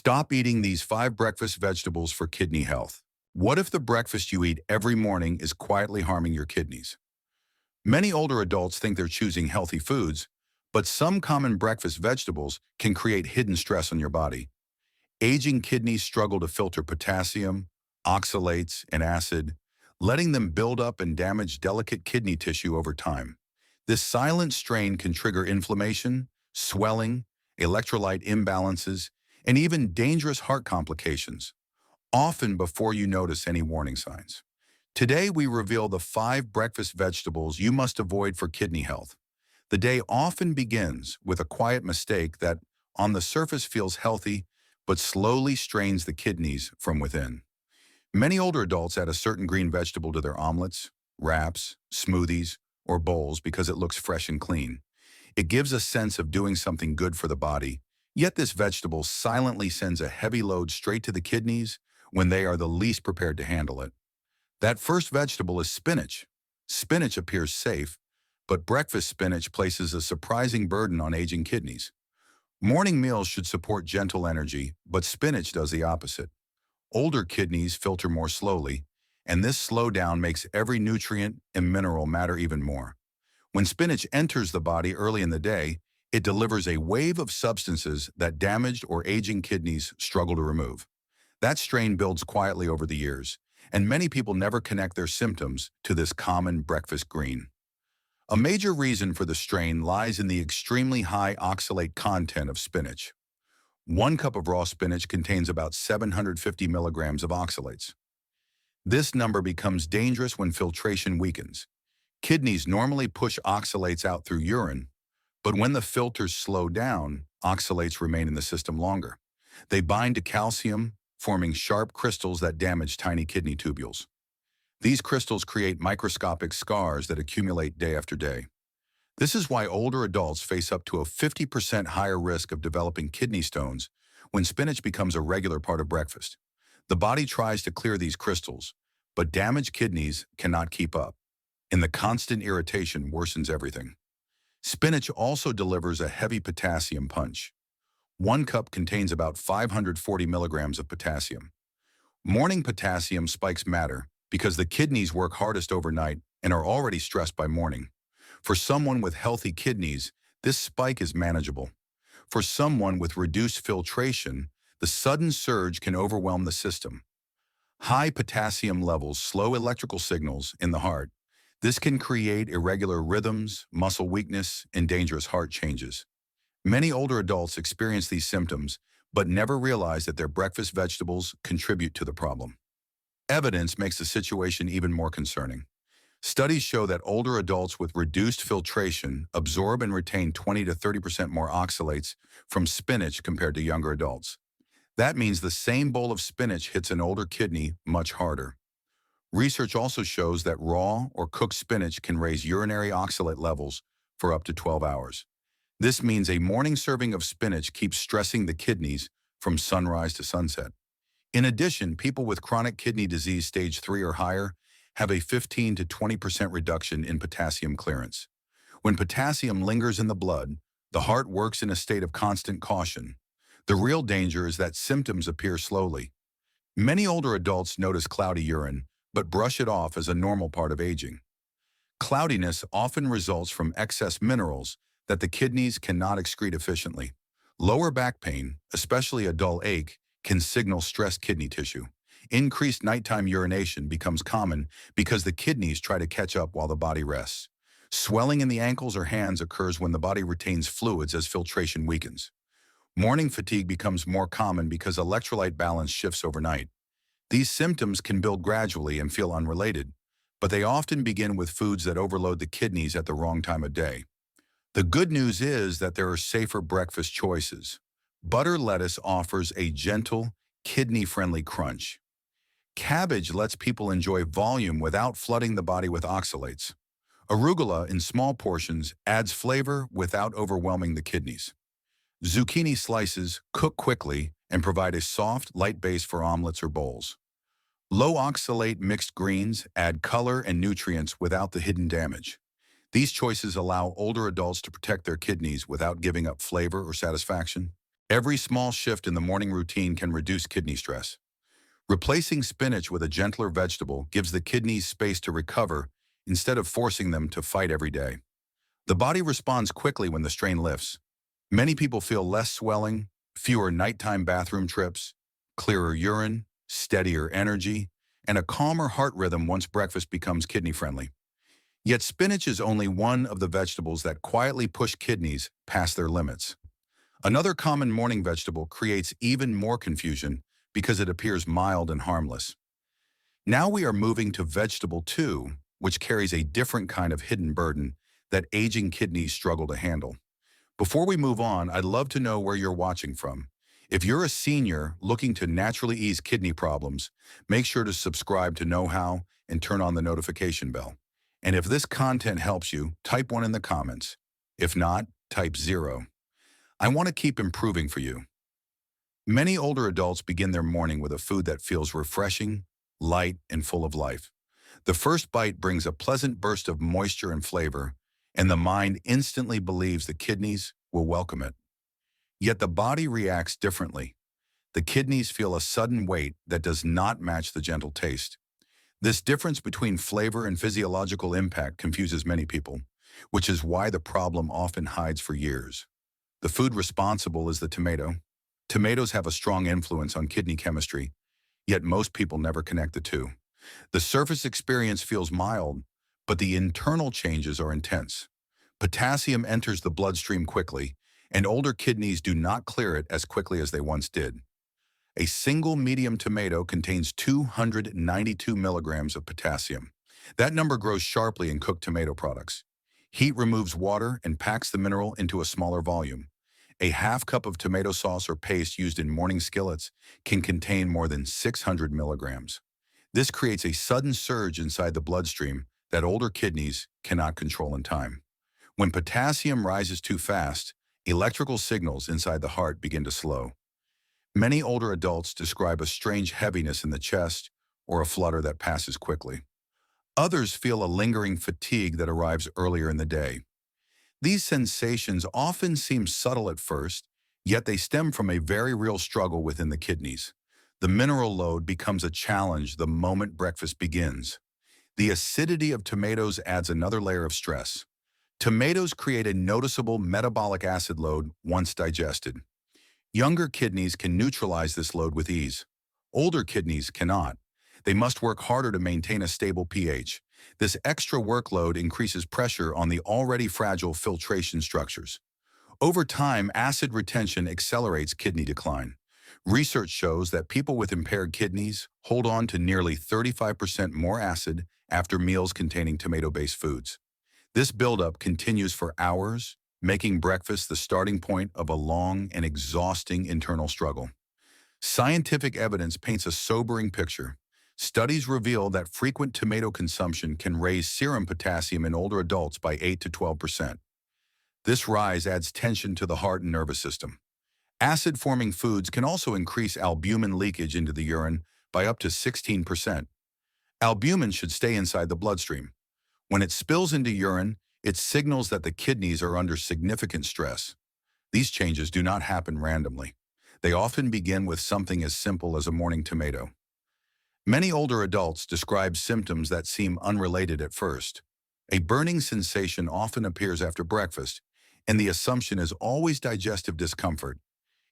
Stop eating these 5 breakfast vegetables for kidney health. What if the breakfast you eat every morning is quietly harming your kidneys? Many older adults think they're choosing healthy foods, but some common breakfast vegetables can create hidden stress on your body. Aging kidneys struggle to filter potassium, oxalates, and acid, letting them build up and damage delicate kidney tissue over time. This silent strain can trigger inflammation, swelling, electrolyte imbalances, and even dangerous heart complications, often before you notice any warning signs. Today, we reveal the 5 breakfast vegetables you must avoid for kidney health. The day often begins with a quiet mistake that, on the surface, feels healthy, but slowly strains the kidneys from within. Many older adults add a certain green vegetable to their omelets, wraps, smoothies, or bowls because it looks fresh and clean. It gives a sense of doing something good for the body, yet this vegetable silently sends a heavy load straight to the kidneys when they are the least prepared to handle it. That first vegetable is spinach. Spinach appears safe, but breakfast spinach places a surprising burden on aging kidneys. Morning meals should support gentle energy, but spinach does the opposite. Older kidneys filter more slowly, and this slowdown makes every nutrient and mineral matter even more. When spinach enters the body early in the day, it delivers a wave of substances that damaged or aging kidneys struggle to remove. That strain builds quietly over the years, and many people never connect their symptoms to this common breakfast green. A major reason for the strain lies in the extremely high oxalate content of spinach. 1 cup of raw spinach contains about 750 milligrams of oxalates. This number becomes dangerous when filtration weakens. Kidneys normally push oxalates out through urine, but when the filters slow down, oxalates remain in the system longer. They bind to calcium, forming sharp crystals that damage tiny kidney tubules. These crystals create microscopic scars that accumulate day after day. This is why older adults face up to a 50% higher risk of developing kidney stones when spinach becomes a regular part of breakfast. The body tries to clear these crystals, but damaged kidneys cannot keep up, and the constant irritation worsens everything. Spinach also delivers a heavy potassium punch. 1 cup contains about 540 milligrams of potassium. Morning potassium spikes matter because the kidneys work hardest overnight and are already stressed by morning. For someone with healthy kidneys, this spike is manageable. For someone with reduced filtration, the sudden surge can overwhelm the system. High potassium levels slow electrical signals in the heart. This can create irregular rhythms, muscle weakness, and dangerous heart changes. Many older adults experience these symptoms, but never realize that their breakfast vegetables contribute to the problem. Evidence makes the situation even more concerning. Studies show that older adults with reduced filtration absorb and retain 20 to 30% more oxalates from spinach compared to younger adults. That means the same bowl of spinach hits an older kidney much harder. Research also shows that raw or cooked spinach can raise urinary oxalate levels for up to 12 hours. This means a morning serving of spinach keeps stressing the kidneys from sunrise to sunset. In addition, people with chronic kidney disease stage 3 or higher have a 15 to 20% reduction in potassium clearance. When potassium lingers in the blood, the heart works in a state of constant caution. The real danger is that symptoms appear slowly. Many older adults notice cloudy urine, but brush it off as a normal part of aging. Cloudiness often results from excess minerals that the kidneys cannot excrete efficiently. Lower back pain, especially a dull ache, can signal stressed kidney tissue. Increased nighttime urination becomes common because the kidneys try to catch up while the body rests. Swelling in the ankles or hands occurs when the body retains fluids as filtration weakens. Morning fatigue becomes more common because electrolyte balance shifts overnight. These symptoms can build gradually and feel unrelated, but they often begin with foods that overload the kidneys at the wrong time of day. The good news is that there are safer breakfast choices. Butter lettuce offers a gentle, kidney-friendly crunch. Cabbage lets people enjoy volume without flooding the body with oxalates. Arugula, in small portions, adds flavor without overwhelming the kidneys. Zucchini slices cook quickly and provide a soft, light base for omelets or bowls. Low oxalate mixed greens add color and nutrients without the hidden damage. These choices allow older adults to protect their kidneys without giving up flavor or satisfaction. Every small shift in the morning routine can reduce kidney stress. Replacing spinach with a gentler vegetable gives the kidneys space to recover instead of forcing them to fight every day. The body responds quickly when the strain lifts. Many people feel less swelling, fewer nighttime bathroom trips, clearer urine, steadier energy, and a calmer heart rhythm once breakfast becomes kidney-friendly. Yet spinach is only one of the vegetables that quietly push kidneys past their limits. Another common morning vegetable creates even more confusion because it appears mild and harmless. Now we are moving to vegetable 2, which carries a different kind of hidden burden that aging kidneys struggle to handle. Before we move on, I'd love to know where you're watching from. If you're a senior looking to naturally ease kidney problems, make sure to subscribe to Knowhow and turn on the notification bell. And if this content helps you, type 1 in the comments. If not, type 0. I want to keep improving for you. Many older adults begin their morning with a food that feels refreshing, light, and full of life. The first bite brings a pleasant burst of moisture and flavor, and the mind instantly believes the kidneys will welcome it. Yet the body reacts differently. The kidneys feel a sudden weight that does not match the gentle taste. This difference between flavor and physiological impact confuses many people, which is why the problem often hides for years. The food responsible is the tomato. Tomatoes have a strong influence on kidney chemistry, yet most people never connect the two. The surface experience feels mild, but the internal changes are intense. Potassium enters the bloodstream quickly, and older kidneys do not clear it as quickly as they once did. A single medium tomato contains 292 milligrams of potassium. That number grows sharply in cooked tomato products. Heat removes water and packs the mineral into a smaller volume. A half cup of tomato sauce or paste used in morning skillets can contain more than 600 milligrams. This creates a sudden surge inside the bloodstream that older kidneys cannot control in time. When potassium rises too fast, electrical signals inside the heart begin to slow. Many older adults describe a strange heaviness in the chest or a flutter that passes quickly. Others feel a lingering fatigue that arrives earlier in the day. These sensations often seem subtle at first, yet they stem from a very real struggle within the kidneys. The mineral load becomes a challenge the moment breakfast begins. The acidity of tomatoes adds another layer of stress. Tomatoes create a noticeable metabolic acid load once digested. Younger kidneys can neutralize this load with ease. Older kidneys cannot. They must work harder to maintain a stable pH. This extra workload increases pressure on the already fragile filtration structures. Over time, acid retention accelerates kidney decline. Research shows that people with impaired kidneys hold on to nearly 35% more acid after meals containing tomato-based foods. This buildup continues for hours, making breakfast the starting point of a long and exhausting internal struggle. Scientific evidence paints a sobering picture. Studies reveal that frequent tomato consumption can raise serum potassium in older adults by 8 to 12%. This rise adds tension to the heart and nervous system. Acid-forming foods can also increase albumin leakage into the urine by up to 16%. Albumin should stay inside the bloodstream. When it spills into urine, it signals that the kidneys are under significant stress. These changes do not happen randomly. They often begin with something as simple as a morning tomato. Many older adults describe symptoms that seem unrelated at first. A burning sensation often appears after breakfast, and the assumption is always digestive discomfort.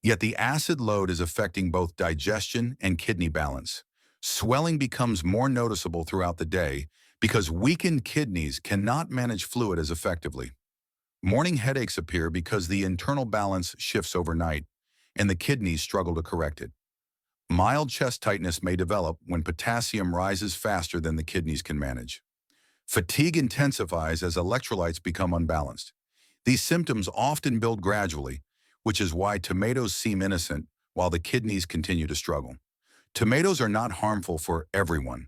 Yet the acid load is affecting both digestion and kidney balance. Swelling becomes more noticeable throughout the day because weakened kidneys cannot manage fluid as effectively. Morning headaches appear because the internal balance shifts overnight, and the kidneys struggle to correct it. Mild chest tightness may develop when potassium rises faster than the kidneys can manage. Fatigue intensifies as electrolytes become unbalanced. These symptoms often build gradually, which is why tomatoes seem innocent while the kidneys continue to struggle. Tomatoes are not harmful for everyone.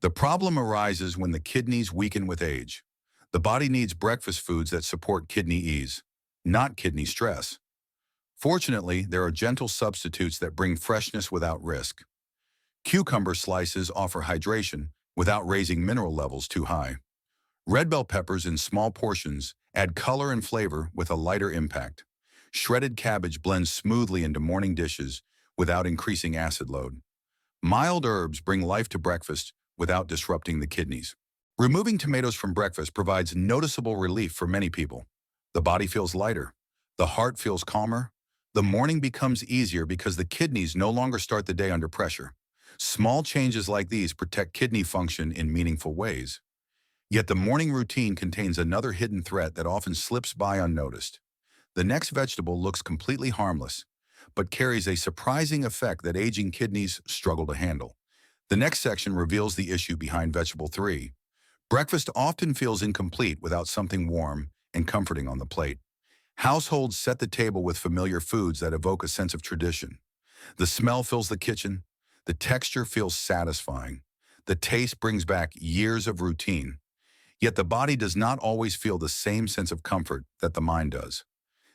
The problem arises when the kidneys weaken with age. The body needs breakfast foods that support kidney ease, not kidney stress. Fortunately, there are gentle substitutes that bring freshness without risk. Cucumber slices offer hydration without raising mineral levels too high. Red bell peppers in small portions add color and flavor with a lighter impact. Shredded cabbage blends smoothly into morning dishes without increasing acid load. Mild herbs bring life to breakfast without disrupting the kidneys. Removing tomatoes from breakfast provides noticeable relief for many people. The body feels lighter. The heart feels calmer. The morning becomes easier because the kidneys no longer start the day under pressure. Small changes like these protect kidney function in meaningful ways. Yet the morning routine contains another hidden threat that often slips by unnoticed. The next vegetable looks completely harmless, but carries a surprising effect that aging kidneys struggle to handle. The next section reveals the issue behind vegetable 3. Breakfast often feels incomplete without something warm and comforting on the plate. Households set the table with familiar foods that evoke a sense of tradition. The smell fills the kitchen. The texture feels satisfying. The taste brings back years of routine. Yet the body does not always feel the same sense of comfort that the mind does.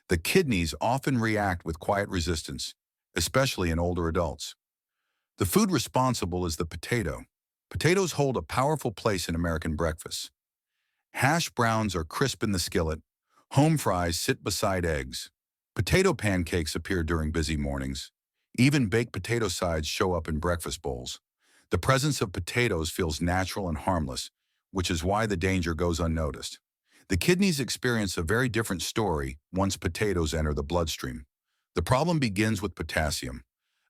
The kidneys often react with quiet resistance, especially in older adults. The food responsible is the potato. Potatoes hold a powerful place in American breakfasts. Hash browns are crisp in the skillet. Home fries sit beside eggs. Potato pancakes appear during busy mornings. Even baked potato sides show up in breakfast bowls. The presence of potatoes feels natural and harmless, which is why the danger goes unnoticed. The kidneys experience a very different story once potatoes enter the bloodstream. The problem begins with potassium.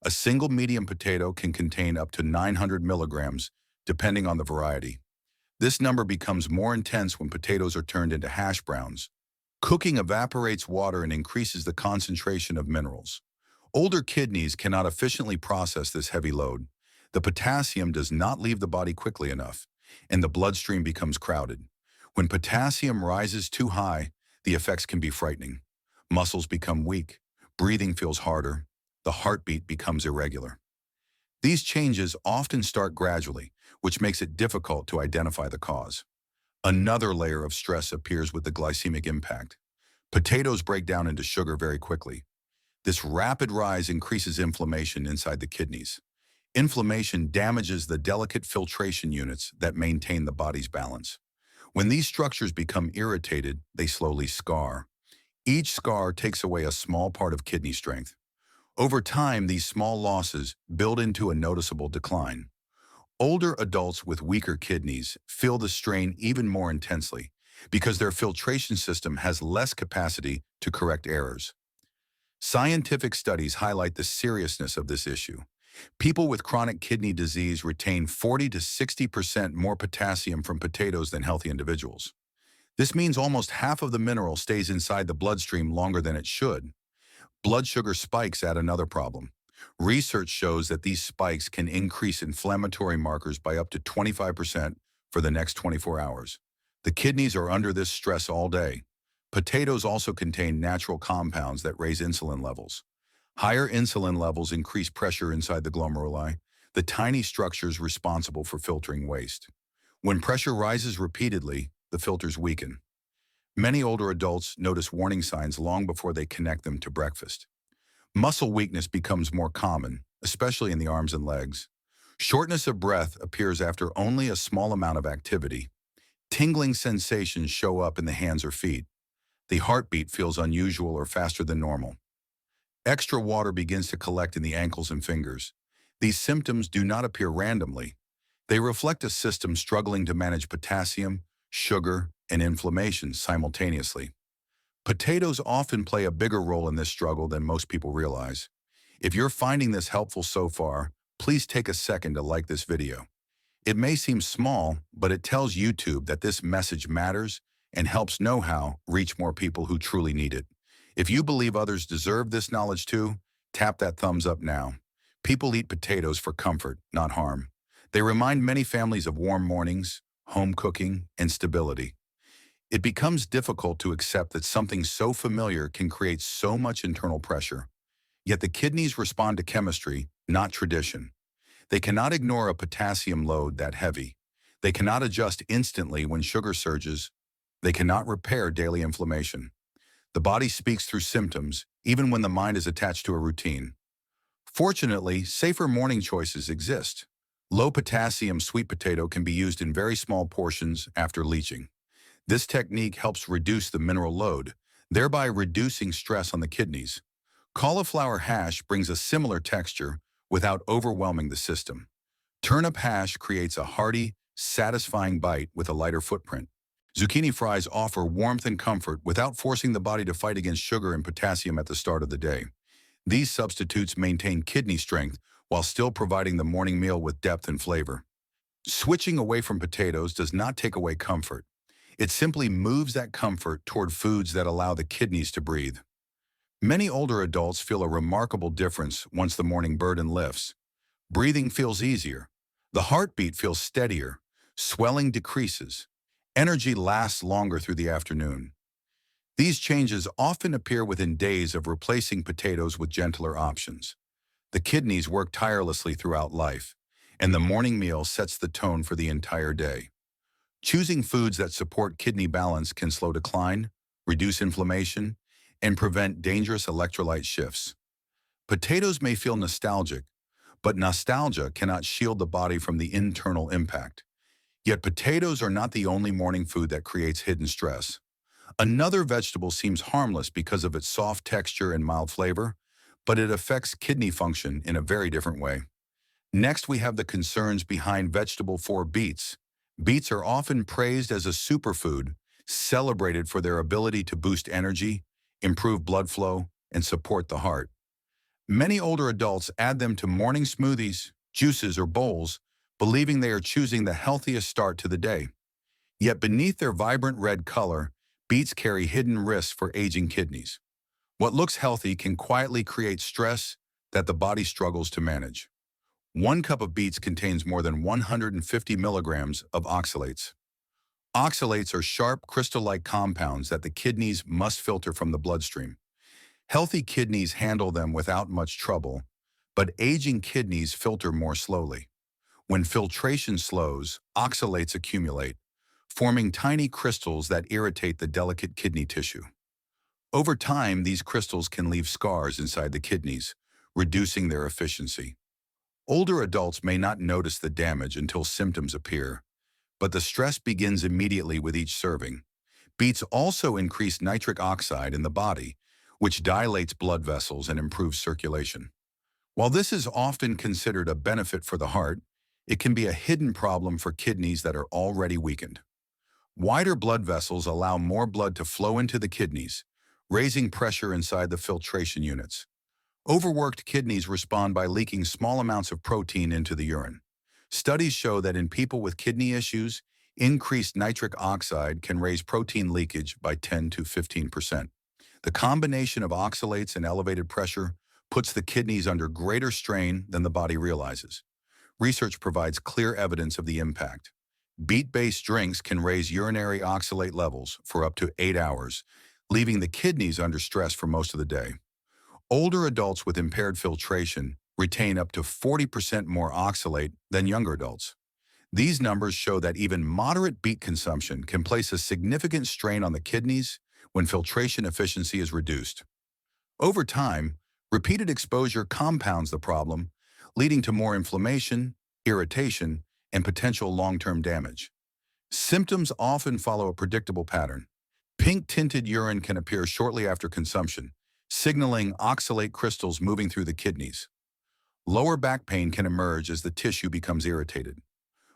A single medium potato can contain up to 900 milligrams, depending on the variety. This number becomes more intense when potatoes are turned into hash browns. Cooking evaporates water and increases the concentration of minerals. Older kidneys cannot efficiently process this heavy load. The potassium does not leave the body quickly enough, and the bloodstream becomes crowded. When potassium rises too high, the effects can be frightening. Muscles become weak, breathing feels harder, the heartbeat becomes irregular. These changes often start gradually, which makes it difficult to identify the cause. Another layer of stress appears with the glycemic impact. Potatoes break down into sugar very quickly. This rapid rise increases inflammation inside the kidneys. Inflammation damages the delicate filtration units that maintain the body's balance. When these structures become irritated, they slowly scar. Each scar takes away a small part of kidney strength. Over time, these small losses build into a noticeable decline. Older adults with weaker kidneys feel the strain even more intensely because their filtration system has less capacity to correct errors. Scientific studies highlight the seriousness of this issue. People with chronic kidney disease retain 40 to 60% more potassium from potatoes than healthy individuals. This means almost half of the mineral stays inside the bloodstream longer than it should. Blood sugar spikes add another problem. Research shows that these spikes can increase inflammatory markers by up to 25% for the next 24 hours. The kidneys are under this stress all day. Potatoes also contain natural compounds that raise insulin levels. Higher insulin levels increase pressure inside the glomeruli, the tiny structures responsible for filtering waste. When pressure rises repeatedly, the filters weaken. Many older adults notice warning signs long before they connect them to breakfast. Muscle weakness becomes more common, especially in the arms and legs. Shortness of breath appears after only a small amount of activity. Tingling sensations show up in the hands or feet. The heartbeat feels unusual or faster than normal. Extra water begins to collect in the ankles and fingers. These symptoms do not appear randomly. They reflect a system struggling to manage potassium, sugar, and inflammation simultaneously. Potatoes often play a bigger role in this struggle than most people realize. If you're finding this helpful so far, please take a second to like this video. It may seem small, but it tells YouTube that this message matters and helps Knowhow reach more people who truly need it. If you believe others deserve this knowledge too, tap that thumbs up now. People eat potatoes for comfort, not harm. They remind many families of warm mornings, home cooking, and stability. It becomes difficult to accept that something so familiar can create so much internal pressure. Yet the kidneys respond to chemistry, not tradition. They cannot ignore a potassium load that heavy. They cannot adjust instantly when sugar surges. They cannot repair daily inflammation. The body speaks through symptoms, even when the mind is attached to a routine. Fortunately, safer morning choices exist. Low-potassium sweet potato can be used in very small portions after leaching. This technique helps reduce the mineral load. thereby reducing stress on the kidneys. Cauliflower hash brings a similar texture without overwhelming the system. Turnip hash creates a hearty, satisfying bite with a lighter footprint. Zucchini fries offer warmth and comfort without forcing the body to fight against sugar and potassium at the start of the day. These substitutes maintain kidney strength while still providing the morning meal with depth and flavor. Switching away from potatoes does not take away comfort. It simply moves that comfort toward foods that allow the kidneys to breathe. Many older adults feel a remarkable difference once the morning burden lifts. Breathing feels easier. The heartbeat feels steadier. Swelling decreases. Energy lasts longer through the afternoon. These changes often appear within days of replacing potatoes with gentler options. The kidneys work tirelessly throughout life, and the morning meal sets the tone for the entire day. Choosing foods that support kidney balance can slow decline, reduce inflammation, and prevent dangerous electrolyte shifts. Potatoes may feel nostalgic, but nostalgia cannot shield the body from the internal impact. Yet potatoes are not the only morning food that creates hidden stress. Another vegetable seems harmless because of its soft texture and mild flavor, but it affects kidney function in a very different way. Next, we have the concerns behind vegetable 4 beets. Beets are often praised as a superfood, celebrated for their ability to boost energy, improve blood flow, and support the heart. Many older adults add them to morning smoothies, juices, or bowls, believing they are choosing the healthiest start to the day. Yet beneath their vibrant red color, beets carry hidden risks for aging kidneys. What looks healthy can quietly create stress that the body struggles to manage. 1 cup of beets contains more than 150 milligrams of oxalates. Oxalates are sharp, crystal-like compounds that the kidneys must filter from the bloodstream. Healthy kidneys handle them without much trouble, but aging kidneys filter more slowly. When filtration slows, oxalates accumulate, forming tiny crystals that irritate the delicate kidney tissue. Over time, these crystals can leave scars inside the kidneys, reducing their efficiency. Older adults may not notice the damage until symptoms appear, but the stress begins immediately with each serving. Beets also increase nitric oxide in the body, which dilates blood vessels and improves circulation. While this is often considered a benefit for the heart, it can be a hidden problem for kidneys that are already weakened. Wider blood vessels allow more blood to flow into the kidneys, raising pressure inside the filtration units. Overworked kidneys respond by leaking small amounts of protein into the urine. Studies show that in people with kidney issues, increased nitric oxide can raise protein leakage by 10 to 15%. The combination of oxalates and elevated pressure puts the kidneys under greater strain than the body realizes. Research provides clear evidence of the impact. Beet-based drinks can raise urinary oxalate levels for up to 8 hours, leaving the kidneys under stress for most of the day. Older adults with impaired filtration retain up to 40% more oxalate than younger adults. These numbers show that even moderate beet consumption can place a significant strain on the kidneys when filtration efficiency is reduced. Over time, repeated exposure compounds the problem, leading to more inflammation, irritation, and potential long-term damage. Symptoms often follow a predictable pattern. Pink-tinted urine can appear shortly after consumption, signaling oxalate crystals moving through the kidneys. Lower back pain can emerge as the tissue becomes irritated.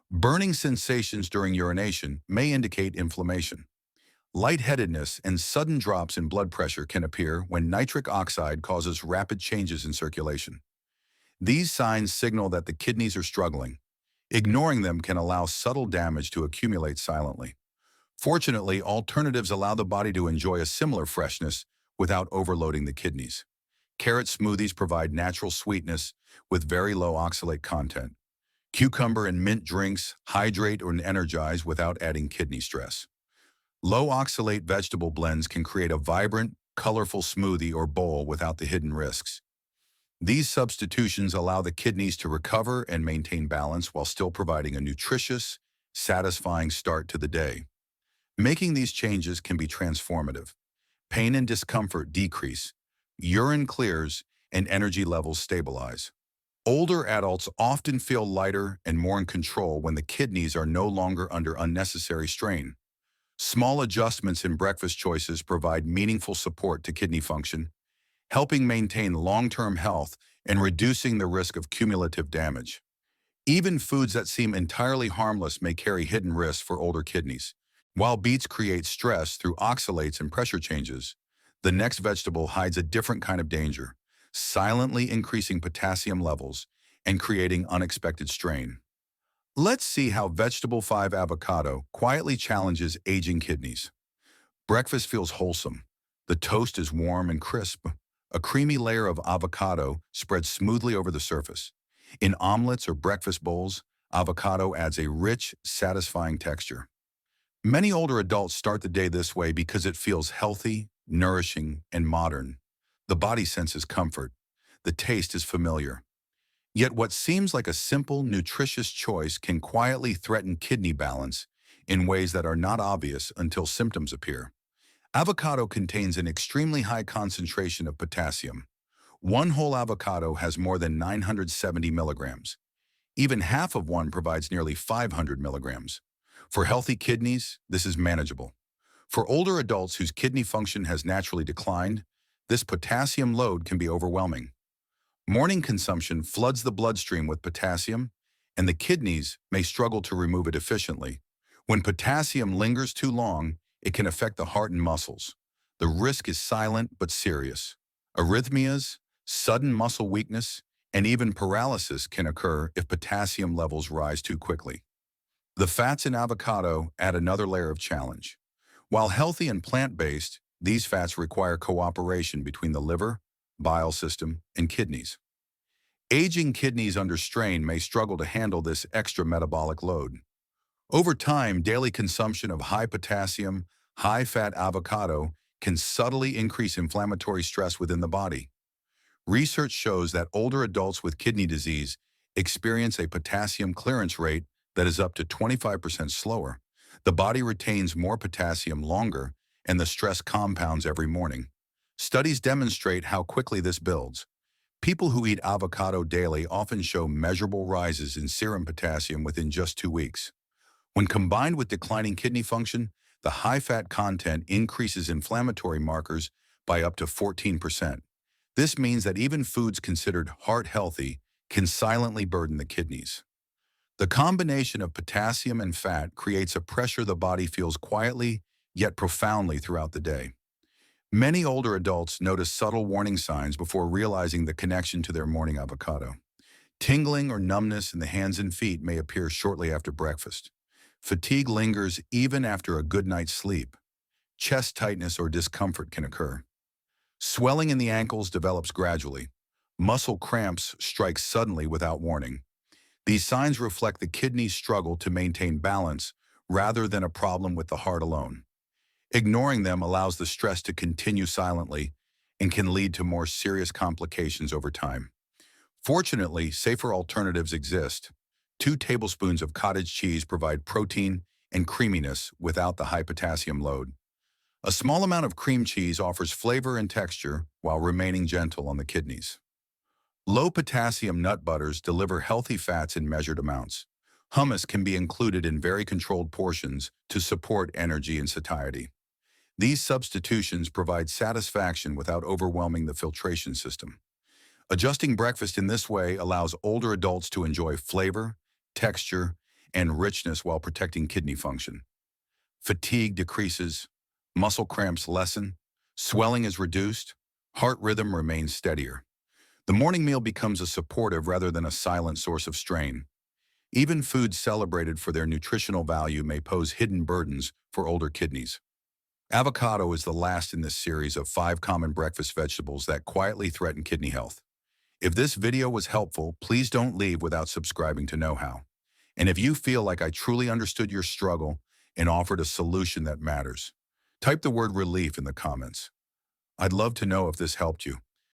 Burning sensations during urination may indicate inflammation. Lightheadedness and sudden drops in blood pressure can appear when nitric oxide causes rapid changes in circulation. These signs signal that the kidneys are struggling. Ignoring them can allow subtle damage to accumulate silently. Fortunately, alternatives allow the body to enjoy a similar freshness without overloading the kidneys. Carrot smoothies provide natural sweetness with very low oxalate content. Cucumber and mint drinks hydrate and energize without adding kidney stress. Low oxalate vegetable blends can create a vibrant, colorful smoothie or bowl without the hidden risks. These substitutions allow the kidneys to recover and maintain balance while still providing a nutritious, satisfying start to the day. Making these changes can be transformative. Pain and discomfort decrease, urine clears, and energy levels stabilize. Older adults often feel lighter and more in control when the kidneys are no longer under unnecessary strain. Small adjustments in breakfast choices provide meaningful support to kidney function, helping maintain long-term health and reducing the risk of cumulative damage. Even foods that seem entirely harmless may carry hidden risks for older kidneys. While beets create stress through oxalates and pressure changes, the next vegetable hides a different kind of danger, silently increasing potassium levels and creating unexpected strain. Let's see how vegetable 5 avocado quietly challenges aging kidneys. Breakfast feels wholesome. The toast is warm and crisp. A creamy layer of avocado spreads smoothly over the surface. In omelets or breakfast bowls, avocado adds a rich, satisfying texture. Many older adults start the day this way because it feels healthy, nourishing, and modern. The body senses comfort. The taste is familiar. Yet what seems like a simple, nutritious choice can quietly threaten kidney balance in ways that are not obvious until symptoms appear. Avocado contains an extremely high concentration of potassium. One whole avocado has more than 970 milligrams. Even half of one provides nearly 500 milligrams. For healthy kidneys, this is manageable. For older adults whose kidney function has naturally declined, this potassium load can be overwhelming. Morning consumption floods the bloodstream with potassium, and the kidneys may struggle to remove it efficiently. When potassium lingers too long, it can affect the heart and muscles. The risk is silent but serious. Arrhythmias, sudden muscle weakness, and even paralysis can occur if potassium levels rise too quickly. The fats in avocado add another layer of challenge. While healthy and plant-based, these fats require cooperation between the liver, bile system, and kidneys. Aging kidneys under strain may struggle to handle this extra metabolic load. Over time, daily consumption of high-potassium, high-fat avocado can subtly increase inflammatory stress within the body. Research shows that older adults with kidney disease experience a potassium clearance rate that is up to 25% slower. The body retains more potassium longer, and the stress compounds every morning. Studies demonstrate how quickly this builds. People who eat avocado daily often show measurable rises in serum potassium within just 2 weeks. When combined with declining kidney function, the high-fat content increases inflammatory markers by up to 14%. This means that even foods considered heart-healthy can silently burden the kidneys. The combination of potassium and fat creates a pressure the body feels quietly yet profoundly throughout the day. Many older adults notice subtle warning signs before realizing the connection to their morning avocado. Tingling or numbness in the hands and feet may appear shortly after breakfast. Fatigue lingers even after a good night's sleep. Chest tightness or discomfort can occur. Swelling in the ankles develops gradually. Muscle cramps strike suddenly without warning. These signs reflect the kidney's struggle to maintain balance rather than a problem with the heart alone. Ignoring them allows the stress to continue silently and can lead to more serious complications over time. Fortunately, safer alternatives exist. 2 tablespoons of cottage cheese provide protein and creaminess without the high potassium load. A small amount of cream cheese offers flavor and texture while remaining gentle on the kidneys. Low-potassium nut butters deliver healthy fats in measured amounts. Hummus can be included in very controlled portions to support energy and satiety. These substitutions provide satisfaction without overwhelming the filtration system. Adjusting breakfast in this way allows older adults to enjoy flavor, texture, and richness while protecting kidney function. Fatigue decreases, muscle cramps lessen, swelling is reduced, heart rhythm remains steadier. The morning meal becomes a supportive rather than a silent source of strain. Even foods celebrated for their nutritional value may pose hidden burdens for older kidneys. Avocado is the last in this series of 5 common breakfast vegetables that quietly threaten kidney health. If this video was helpful, please don't leave without subscribing to Knowhow. And if you feel like I truly understood your struggle and offered a solution that matters, type the word relief in the comments. I'd love to know if this helped you.